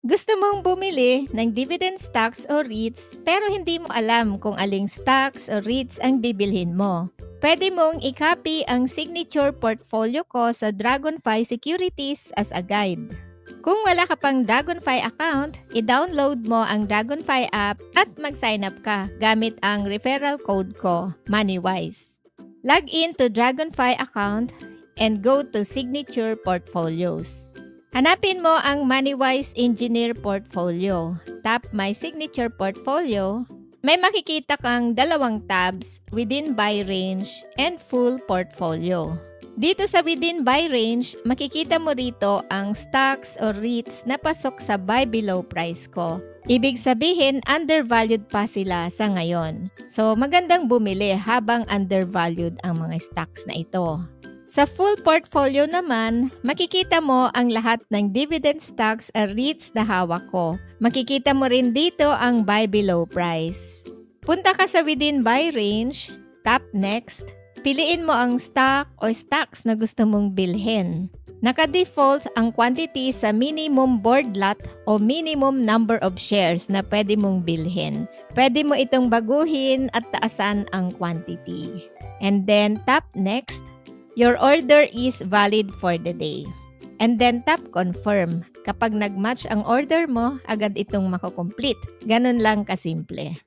Gusto mong bumili ng dividend stocks o REITs pero hindi mo alam kung aling stocks o REITs ang bibilhin mo. Pwede mong i-copy ang signature portfolio ko sa Dragonfly Securities as a guide. Kung wala ka pang Dragonfly account, i-download mo ang Dragonfly app at mag-sign up ka gamit ang referral code ko, MoneyWise. Log in to Dragonfly account and go to Signature Portfolios. Hanapin mo ang MoneyWise Engineer Portfolio. Tap My Signature Portfolio. May makikita kang dalawang tabs, Within Buy Range and Full Portfolio. Dito sa Within Buy Range, makikita mo rito ang stocks o REITs na pasok sa buy below price ko. Ibig sabihin, undervalued pa sila sa ngayon. So, magandang bumili habang undervalued ang mga stocks na ito. Sa full portfolio naman, makikita mo ang lahat ng dividend stocks at REITs na hawak ko. Makikita mo rin dito ang buy below price. Punta ka sa Within Buy Range, tap Next. Piliin mo ang stock o stocks na gusto mong bilhin. Naka-default ang quantity sa minimum board lot o minimum number of shares na pwede mong bilhin. Pwede mo itong baguhin at taasan ang quantity. And then tap Next. Your order is valid for the day. And then tap Confirm. Kapag nag-match ang order mo, agad itong makukomplete. Ganun lang kasimple.